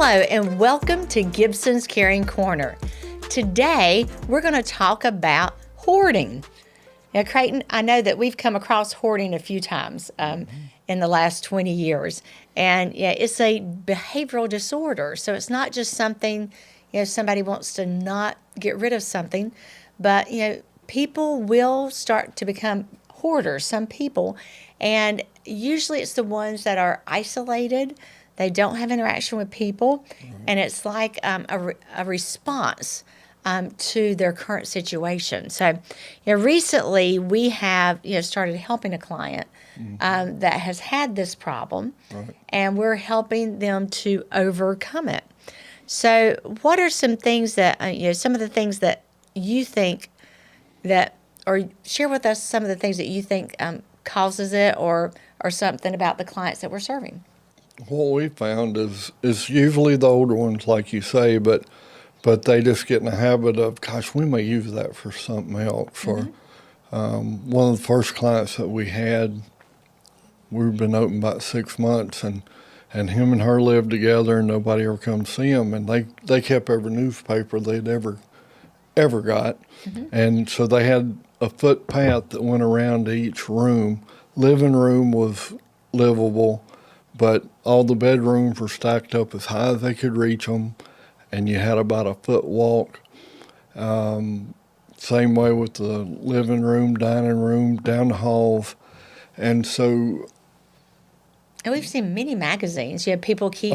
Hello and welcome to Gibson's Caring Corner. Today we're going to talk about hoarding. Now, Creighton, I know that we've come across hoarding a few times in the last 20 years. And yeah, it's a behavioral disorder. So it's not just something, somebody wants to not get rid of something, but, people will start to become hoarders, some people. And usually it's the ones that are isolated. They don't have interaction with people, and it's like a response to their current situation. So, recently we have started helping a client that has had this problem, and we're helping them to overcome it. So, what are some things that some of the things that you think that, or share with us some of the things that you think causes it, or something about the clients that we're serving? What we found is usually the older ones, like you say, but they just get in the habit of, gosh, we may use that for something else. Or one of the first clients that we had, we've been open about 6 months, and him and her lived together, and nobody ever come see him, and they kept every newspaper they'd ever got, and so they had a footpath that went around to each room. Living room was livable, but all the bedrooms were stacked up as high as they could reach them, and you had about a foot walk. Same way with the living room, dining room, down the halls. And so... And we've seen many magazines. People keep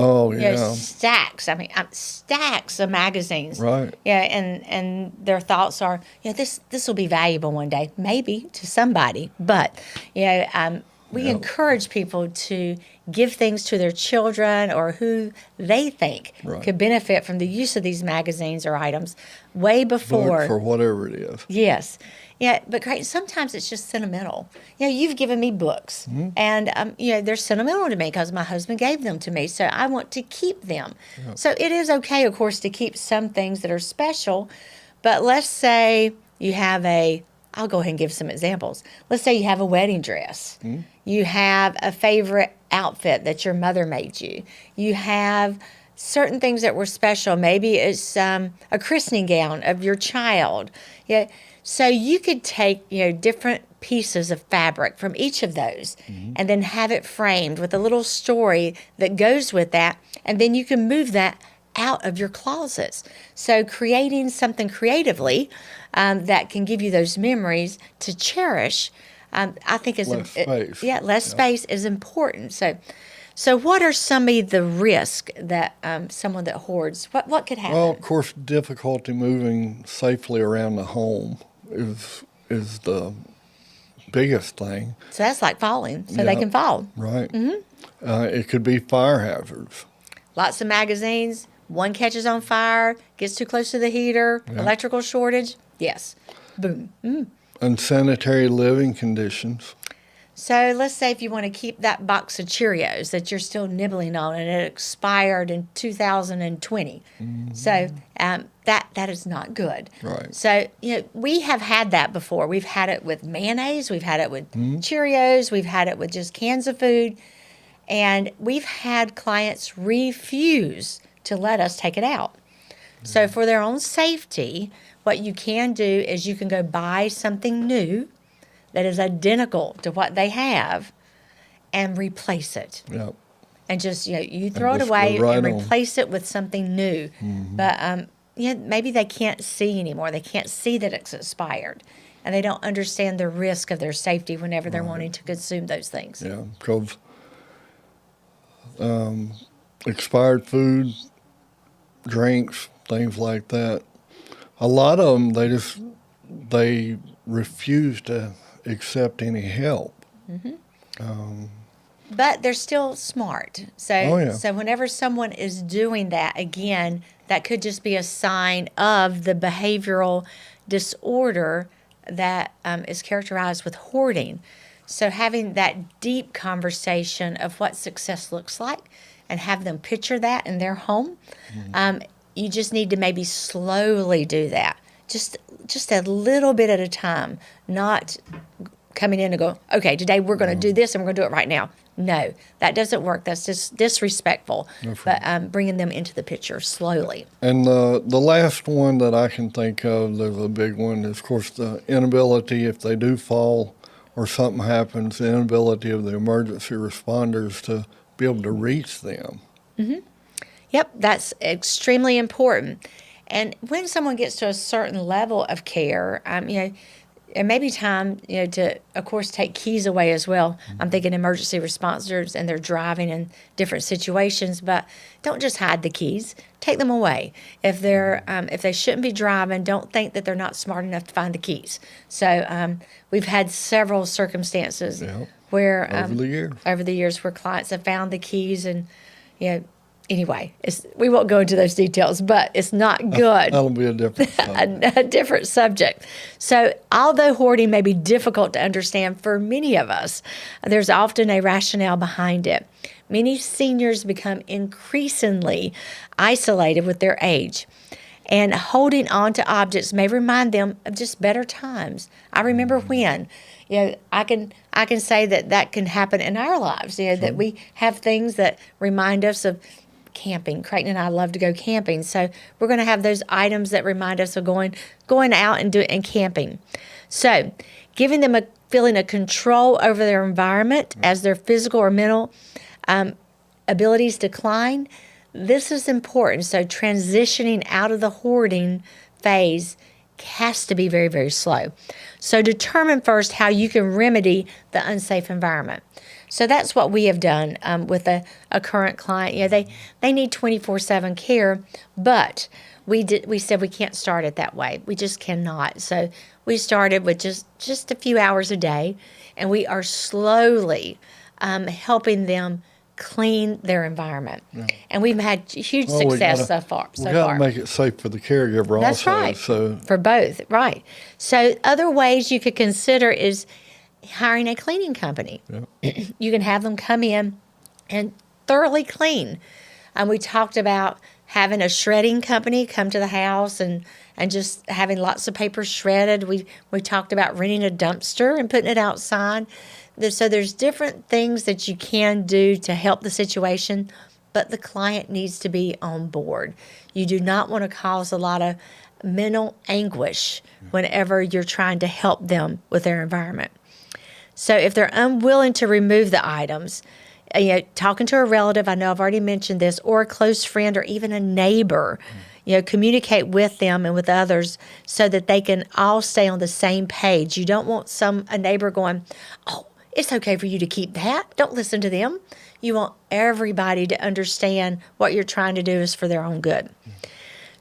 stacks. Stacks of magazines. Right. Yeah, and their thoughts are, this will be valuable one day, maybe to somebody. But we encourage people to give things to their children or who they think could benefit from the use of these magazines or items way before. Book for whatever it is. Yes. Yeah, but Creighton, sometimes it's just sentimental. You've given me books, and they're sentimental to me because my husband gave them to me, so I want to keep them. Yeah. So it is okay, of course, to keep some things that are special, but let's say you have I'll go ahead and give some examples. Let's say you have a wedding dress. You have a favorite outfit that your mother made you. You have certain things that were special. Maybe it's a christening gown of your child. Yeah. So you could take, different pieces of fabric from each of those and then have it framed with a little story that goes with that, and then you can move that out of your closets. So creating something creatively that can give you those memories to cherish, I think is less space. Less space is important. So what are some of the risks that someone that hoards, what could happen? Well, of course, difficulty moving safely around the home is the biggest thing. So that's like falling, so they can fall. Right. It could be fire hazards. Lots of magazines, one catches on fire, gets too close to the heater, electrical shortage, yes, boom. Unsanitary living conditions. So let's say if you want to keep that box of Cheerios that you're still nibbling on and it expired in 2020. So that is not good. Right. So, we have had that before. We've had it with mayonnaise. We've had it with Cheerios. We've had it with just cans of food. And we've had clients refuse to let us take it out. So for their own safety, what you can do is you can go buy something new that is identical to what they have and replace it. Yep. And just, you throw it away and replace it with something new. But, maybe they can't see anymore. They can't see that it's expired. And they don't understand the risk of their safety whenever they're wanting to consume those things. Yeah, because expired food, drinks, things like that, a lot of them, they refuse to accept any help. But they're still smart. So, so whenever someone is doing that, again, that could just be a sign of the behavioral disorder that is characterized with hoarding. So having that deep conversation of what success looks like and have them picture that in their home, you just need to maybe slowly do that. Just a little bit at a time, not coming in and go, okay, today we're going to do this and we're going to do it right now. No, that doesn't work. That's just disrespectful. But bringing them into the picture slowly. And the last one that I can think of, there's a big one, is, of course, the inability, if they do fall or something happens, the inability of the emergency responders to be able to reach them. Yep, that's extremely important. And when someone gets to a certain level of care, it may be time, to, of course, take keys away as well. I'm thinking emergency responders and they're driving in different situations, but don't just hide the keys. Take them away. If they shouldn't be driving, don't think that they're not smart enough to find the keys. So we've had several circumstances where over the years where clients have found the keys and, anyway, we won't go into those details, but it's not good. That'll be a different subject. A different subject. So although hoarding may be difficult to understand for many of us, there's often a rationale behind it. Many seniors become increasingly isolated with their age, and holding on to objects may remind them of just better times. I remember when. I can say that can happen in our lives, that we have things that remind us of camping. Creighton and I love to go camping, so we're going to have those items that remind us of going out and camping. So, giving them a feeling of control over their environment as their physical or mental abilities decline, this is important. So, transitioning out of the hoarding phase has to be very, very slow. So, determine first how you can remedy the unsafe environment. So that's what we have done with a current client. They need 24/7 care, but we said we can't start it that way. We just cannot. So we started with just a few hours a day, and we are slowly helping them clean their environment. Yeah. And we've had huge success so far. We got to make it safe for the caregiver That's also. Right. So. For both, right. So other ways you could consider is hiring a cleaning company. Yeah. You can have them come in and thoroughly clean. We talked about having a shredding company come to the house and just having lots of paper shredded. We talked about renting a dumpster and putting it outside. So there's different things that you can do to help the situation, but the client needs to be on board. You do not want to cause a lot of mental anguish whenever you're trying to help them with their environment. So if they're unwilling to remove the items, talking to a relative, I know I've already mentioned this, or a close friend or even a neighbor, communicate with them and with others so that they can all stay on the same page. You don't want a neighbor going, oh, it's okay for you to keep that. Don't listen to them. You want everybody to understand what you're trying to do is for their own good.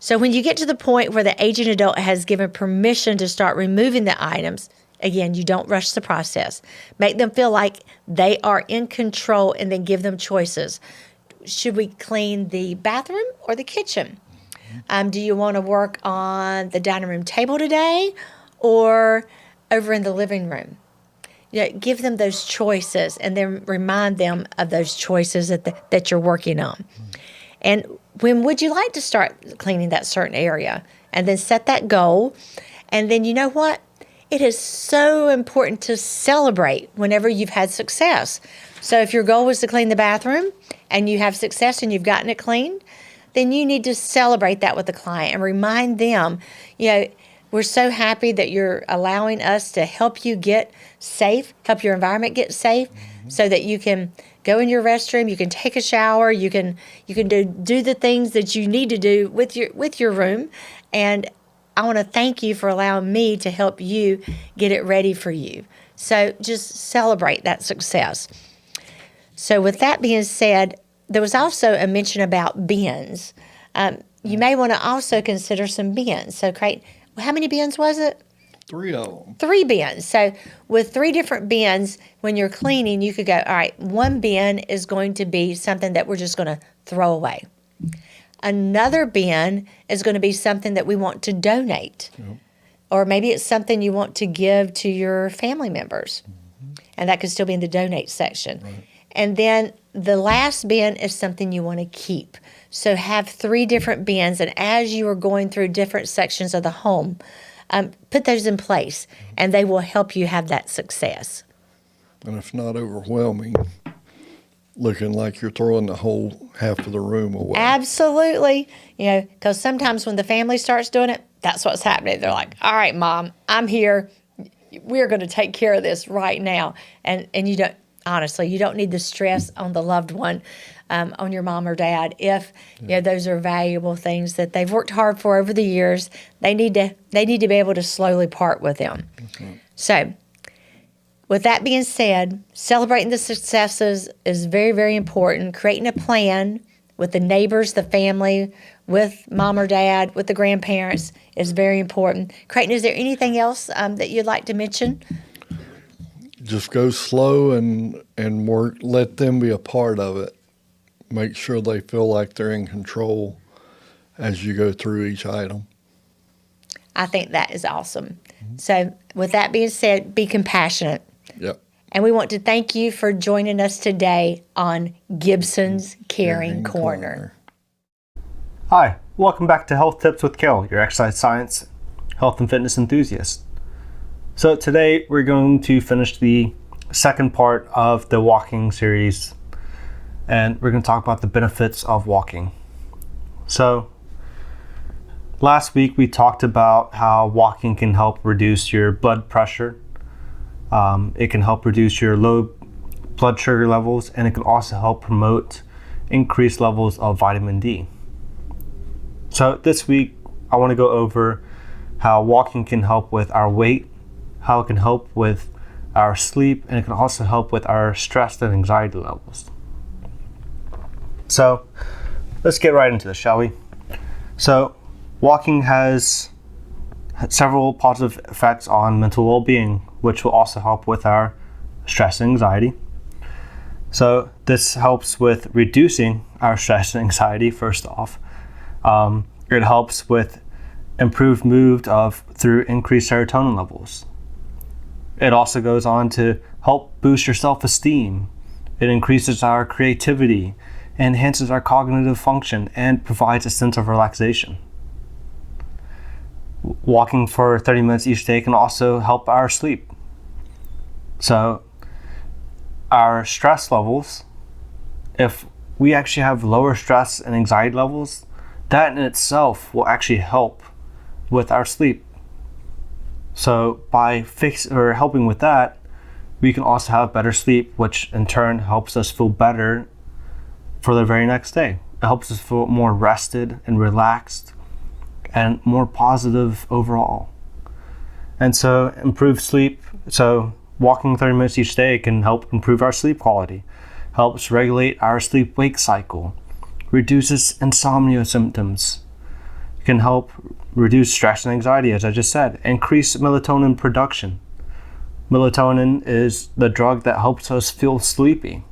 So when you get to the point where the aging adult has given permission to start removing the items, again, you don't rush the process. Make them feel like they are in control and then give them choices. Should we clean the bathroom or the kitchen? Do you want to work on the dining room table today or over in the living room? Give them those choices and then remind them of those choices that you're working on. And when would you like to start cleaning that certain area? And then set that goal. And then you know what? It is so important to celebrate whenever you've had success. So if your goal was to clean the bathroom and you have success and you've gotten it clean, then you need to celebrate that with the client and remind them, we're so happy that you're allowing us to help you get safe, help your environment get safe, so that you can go in your restroom, you can take a shower, you can do the things that you need to do with your room. And I want to thank you for allowing me to help you get it ready for you. So just celebrate that success. So with that being said, there was also a mention about bins. You may want to also consider some bins. So Creighton, how many bins was it? 3 of them. 3 bins. So with 3 different bins, when you're cleaning, you could go, all right, one bin is going to be something that we're just going to throw away. Another bin is going to be something that we want to donate. Yep. Or maybe it's something you want to give to your family members. And that could still be in the donate section. Right. And then the last bin is something you want to keep. So have 3 different bins, and as you are going through different sections of the home, put those in place, and they will help you have that success. And it's not overwhelming. looking like you're throwing the whole half of the room away. Absolutely. Because sometimes when the family starts doing it, that's what's happening. They're like, all right, Mom, I'm here. We're going to take care of this right now. And you don't, honestly, you don't need the stress on the loved one, on your mom or dad. If those are valuable things that they've worked hard for over the years, they need to be able to slowly part with them. Mm-hmm. So, with that being said, celebrating the successes is very, very important. Creating a plan with the neighbors, the family, with mom or dad, with the grandparents is very important. Creighton, is there anything else that you'd like to mention? Just go slow and work. Let them be a part of it. Make sure they feel like they're in control as you go through each item. I think that is awesome. Mm-hmm. So with that being said, be compassionate. Yep. And we want to thank you for joining us today on Gibson's Caring Corner. Hi, welcome back to Health Tips with Cale, your exercise science, health and fitness enthusiast. So today we're going to finish the second part of the walking series, and we're going to talk about the benefits of walking. So last week we talked about how walking can help reduce your blood pressure. It can help reduce your low blood sugar levels, and it can also help promote increased levels of vitamin D. So this week, I want to go over how walking can help with our weight, how it can help with our sleep, and it can also help with our stress and anxiety levels. So let's get right into this, shall we? So walking has several positive effects on mental well-being, which will also help with our stress and anxiety. So this helps with reducing our stress and anxiety, first off. It helps with improved mood through increased serotonin levels. It also goes on to help boost your self-esteem. It increases our creativity, enhances our cognitive function, and provides a sense of relaxation. Walking for 30 minutes each day can also help our sleep. So our stress levels, if we actually have lower stress and anxiety levels, that in itself will actually help with our sleep. So by helping with that, we can also have better sleep, which in turn helps us feel better for the very next day. It helps us feel more rested and relaxed and more positive overall. And so improved sleep, so walking 30 minutes each day can help improve our sleep quality, helps regulate our sleep-wake cycle, reduces insomnia symptoms, can help reduce stress and anxiety, as I just said, increase melatonin production. Melatonin is the drug that helps us feel sleepy.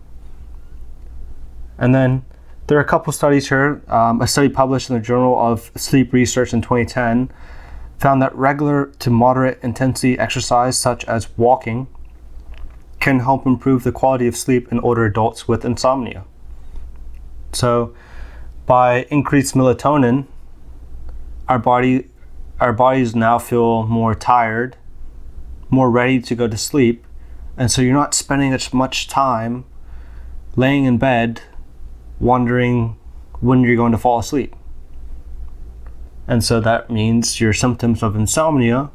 And then there are a couple studies here. A study published in the Journal of Sleep Research in 2010 found that regular to moderate intensity exercise, such as walking, can help improve the quality of sleep in older adults with insomnia. So by increased melatonin, our bodies now feel more tired, more ready to go to sleep, and so you're not spending as much time laying in bed wondering when you're going to fall asleep. And so that means your symptoms of insomnia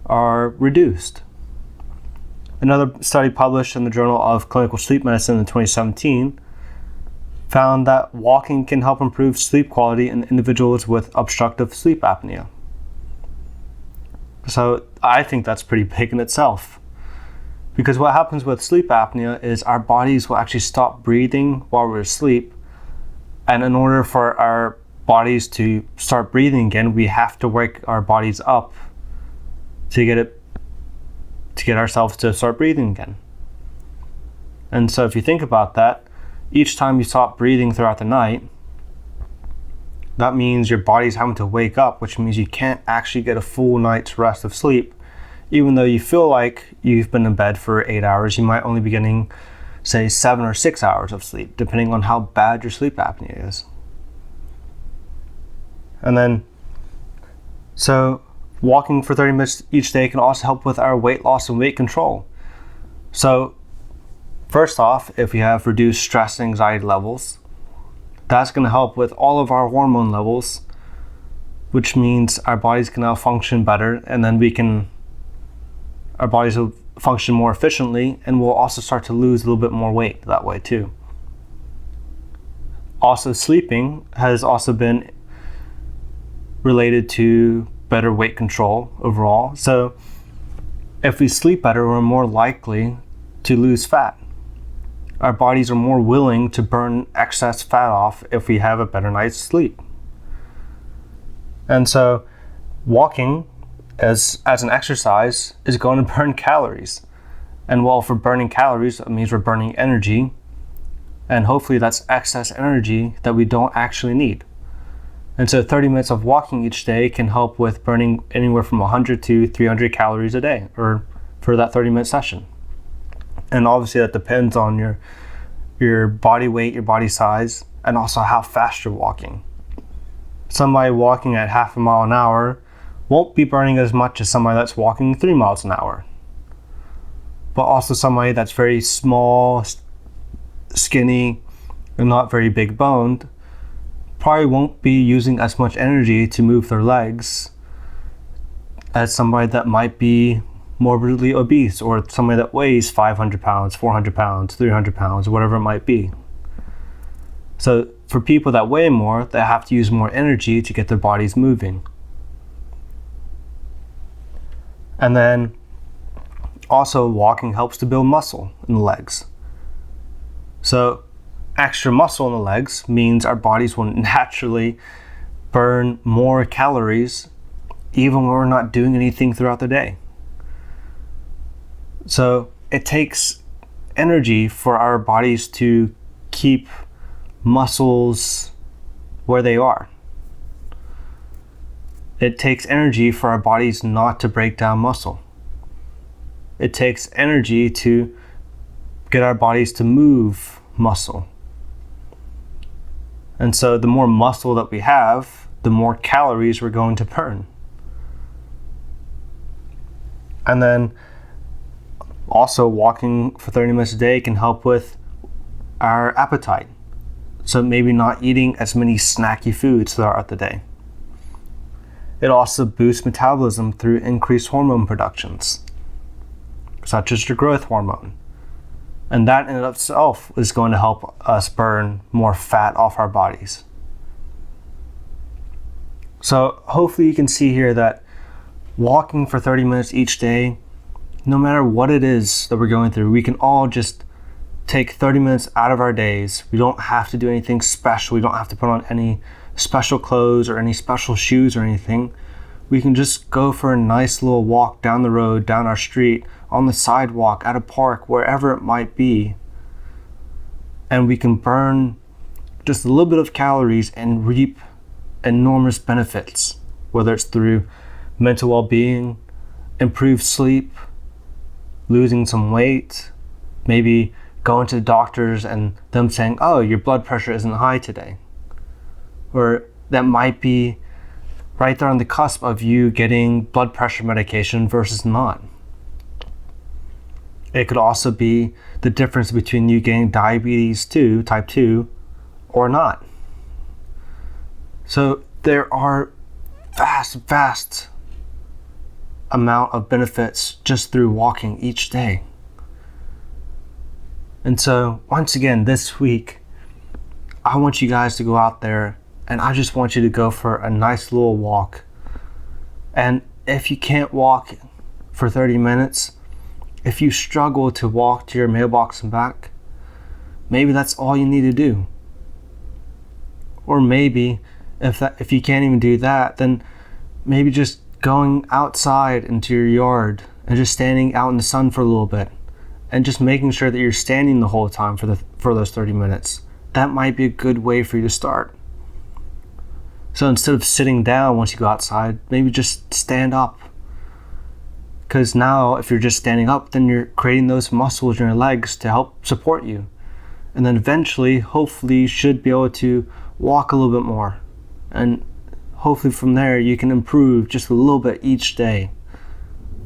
are reduced. Another study published in the Journal of Clinical Sleep Medicine in 2017 found that walking can help improve sleep quality in individuals with obstructive sleep apnea. So I think that's pretty big in itself. Because what happens with sleep apnea is our bodies will actually stop breathing while we're asleep. And in order for our bodies to start breathing again, we have to wake our bodies up to get ourselves to start breathing again. And so if you think about that, each time you stop breathing throughout the night, that means your body's having to wake up, which means you can't actually get a full night's rest of sleep. Even though you feel like you've been in bed for 8 hours, you might only be getting, say, 7 or 6 hours of sleep, depending on how bad your sleep apnea is. And then, so walking for 30 minutes each day can also help with our weight loss and weight control. So First off, if we have reduced stress and anxiety levels, that's going to help with all of our hormone levels, which means our bodies can now function better, and then our bodies will function more efficiently, and we'll also start to lose a little bit more weight that way too. Also, sleeping has also been related to better weight control overall. So if we sleep better, we're more likely to lose fat. Our bodies are more willing to burn excess fat off if we have a better night's sleep. And so walking as an exercise is going to burn calories. And while for burning calories, it means we're burning energy. And hopefully that's excess energy that we don't actually need. And so 30 minutes of walking each day can help with burning anywhere from 100 to 300 calories a day, or for that 30-minute session. And obviously that depends on your body weight, your body size, and also how fast you're walking. Somebody walking at half a mile an hour won't be burning as much as somebody that's walking 3 miles an hour. But also somebody that's very small, skinny, and not very big boned probably won't be using as much energy to move their legs as somebody that might be morbidly obese, or somebody that weighs 500 pounds, 400 pounds, 300 pounds, whatever it might be. So for people that weigh more, they have to use more energy to get their bodies moving. And then also walking helps to build muscle in the legs. So extra muscle in the legs means our bodies will naturally burn more calories even when we're not doing anything throughout the day. So it takes energy for our bodies to keep muscles where they are. It takes energy for our bodies not to break down muscle. It takes energy to get our bodies to move muscle. And so the more muscle that we have, the more calories we're going to burn. And then also walking for 30 minutes a day can help with our appetite. So maybe not eating as many snacky foods throughout the day. It also boosts metabolism through increased hormone productions, such as your growth hormone. And that in itself is going to help us burn more fat off our bodies. So hopefully you can see here that walking for 30 minutes each day, no matter what it is that we're going through, we can all just take 30 minutes out of our days. We don't have to do anything special. We don't have to put on any special clothes or any special shoes or anything. We can just go for a nice little walk down the road, down our street, on the sidewalk, at a park, wherever it might be. And we can burn just a little bit of calories and reap enormous benefits, whether it's through mental well-being, improved sleep, losing some weight, maybe going to the doctors and them saying, oh, your blood pressure isn't high today. Or that might be right there on the cusp of you getting blood pressure medication versus not. It could also be the difference between you getting diabetes 2, type 2, or not. So there are vast amount of benefits just through walking each day. And so once again, this week, I want you guys to go out there and I just want you to go for a nice little walk. And if you can't walk for 30 minutes, if you struggle to walk to your mailbox and back, maybe that's all you need to do. Or maybe if you can't even do that, then maybe just going outside into your yard and just standing out in the sun for a little bit and just making sure that you're standing the whole time for those 30 minutes. That might be a good way for you to start. So instead of sitting down once you go outside, maybe just stand up. Because now if you're just standing up, then you're creating those muscles in your legs to help support you. And then eventually, hopefully, you should be able to walk a little bit more. And hopefully from there, you can improve just a little bit each day.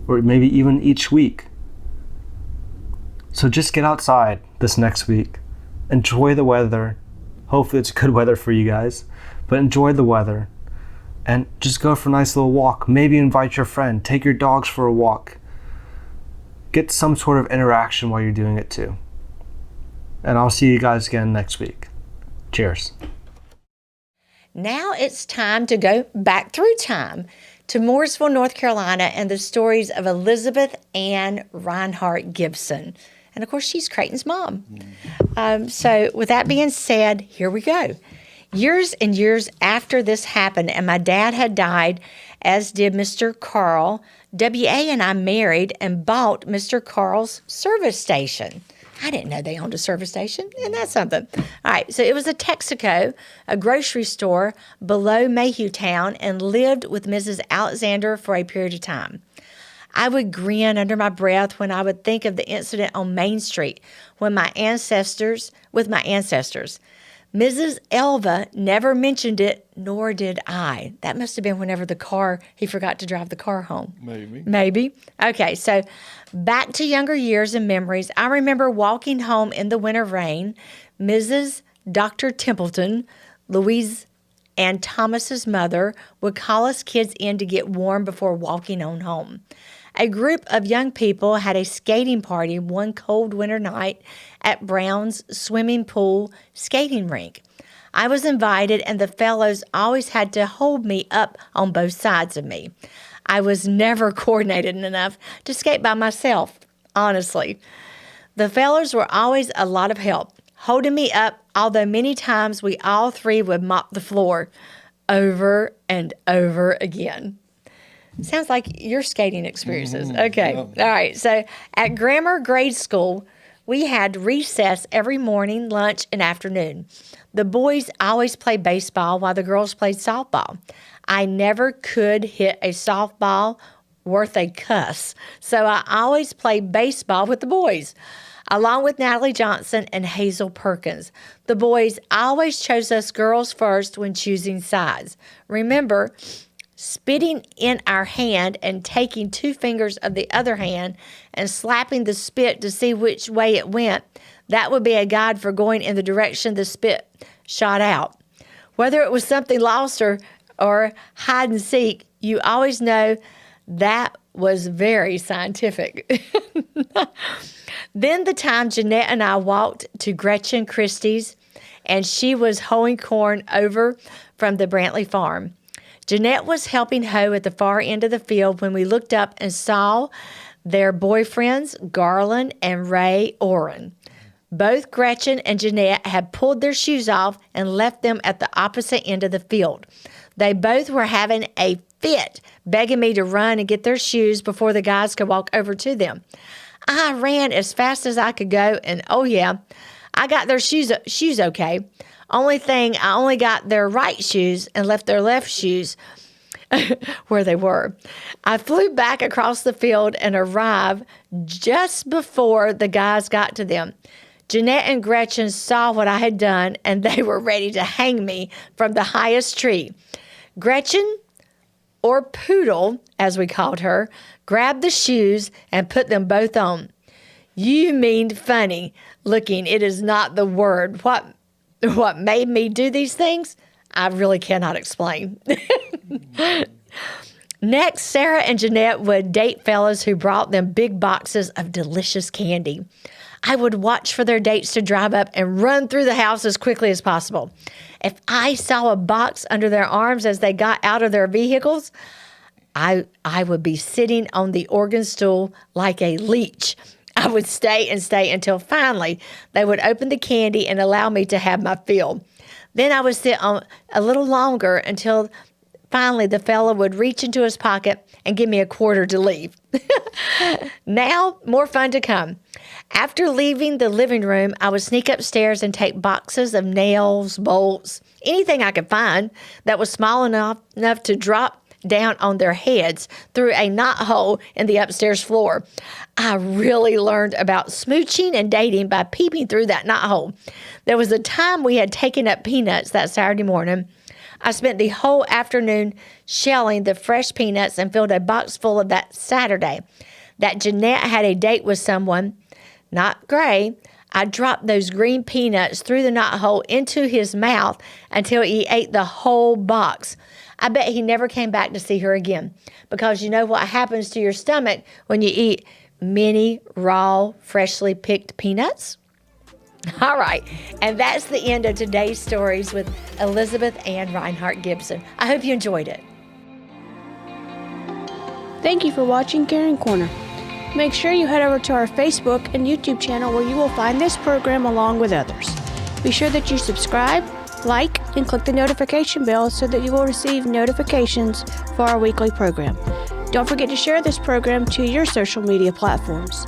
Or maybe even each week. So just get outside this next week. Enjoy the weather. Hopefully it's good weather for you guys. But enjoy the weather. And just go for a nice little walk. Maybe invite your friend. Take your dogs for a walk. Get some sort of interaction while you're doing it too. And I'll see you guys again next week. Cheers. Now it's time to go back through time to Mooresville, North Carolina, and the stories of Elizabeth Anne Rinehardt Gibson. And of course, she's Creighton's mom. So with that being said, here we go. Years and years after this happened and my dad had died, as did Mr. Carl, W.A. and I married and bought Mr. Carl's service station. I didn't know they owned a service station. Isn't that something? All right, so it was a Texaco, a grocery store below Mayhew Town, and lived with Mrs. Alexander for a period of time. I would grin under my breath when I would think of the incident on Main Street with my ancestors. Mrs. Elva never mentioned it, nor did I. That must have been whenever he forgot to drive the car home. Maybe. Okay, so back to younger years and memories. I remember walking home in the winter rain. Mrs. Dr. Templeton, Louise and Thomas's mother, would call us kids in to get warm before walking on home. A group of young people had a skating party one cold winter night at Brown's swimming pool skating rink. I was invited, and the fellows always had to hold me up on both sides of me. I was never coordinated enough to skate by myself, honestly. The fellows were always a lot of help, holding me up, although many times we all three would mop the floor over and over again. Sounds like your skating experiences. Okay. Yeah. All right. So at grammar grade school, we had recess every morning, lunch, and afternoon. The boys always played baseball while the girls played softball. I never could hit a softball worth a cuss, so I always played baseball with the boys, along with Natalie Johnson and Hazel Perkins. The boys always chose us girls first when choosing sides. Remember, spitting in our hand and taking 2 fingers of the other hand and slapping the spit to see which way it went, that would be a guide for going in the direction the spit shot out. Whether it was something lost or hide and seek, you always know that was very scientific. Then the time Jeanette and I walked to Gretchen Christie's, and she was hoeing corn over from the Brantley farm. Jeanette was helping hoe at the far end of the field when we looked up and saw their boyfriends, Garland and Ray Oren. Both Gretchen and Jeanette had pulled their shoes off and left them at the opposite end of the field. They both were having a fit, begging me to run and get their shoes before the guys could walk over to them. I ran as fast as I could go, and oh yeah, I got their shoes okay. Only thing, I only got their right shoes and left their left shoes where they were. I flew back across the field and arrived just before the guys got to them. Jeanette and Gretchen saw what I had done, and they were ready to hang me from the highest tree. Gretchen, or Poodle, as we called her, grabbed the shoes and put them both on. You mean funny looking. It is not the word. What made me do these things? I really cannot explain. Next, Sarah and Jeanette would date fellas who brought them big boxes of delicious candy. I would watch for their dates to drive up and run through the house as quickly as possible. If I saw a box under their arms as they got out of their vehicles, I would be sitting on the organ stool like a leech. I would stay until finally they would open the candy and allow me to have my fill. Then I would sit on a little longer until finally the fella would reach into his pocket and give me a quarter to leave. Now, more fun to come. After leaving the living room, I would sneak upstairs and take boxes of nails, bolts, anything I could find that was small enough to drop down on their heads through a knot hole in the upstairs floor. I really learned about smooching and dating by peeping through that knot hole. There was a time we had taken up peanuts that Saturday morning. I spent the whole afternoon shelling the fresh peanuts and filled a box full of that Saturday. That Jeanette had a date with someone not gray. I dropped those green peanuts through the knothole into his mouth until he ate the whole box. I bet he never came back to see her again, because you know what happens to your stomach when you eat many raw, freshly picked peanuts? All right, and that's the end of today's stories with Elizabeth Anne Rinehardt Gibson. I hope you enjoyed it. Thank you for watching Caring Corner. Make sure you head over to our Facebook and YouTube channel, where you will find this program along with others. Be sure that you subscribe, like, and click the notification bell so that you will receive notifications for our weekly program. Don't forget to share this program to your social media platforms.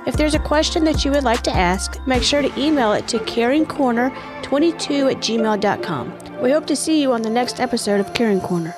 If there's a question that you would like to ask, make sure to email it to caringcorner22@gmail.com. We hope to see you on the next episode of Caring Corner.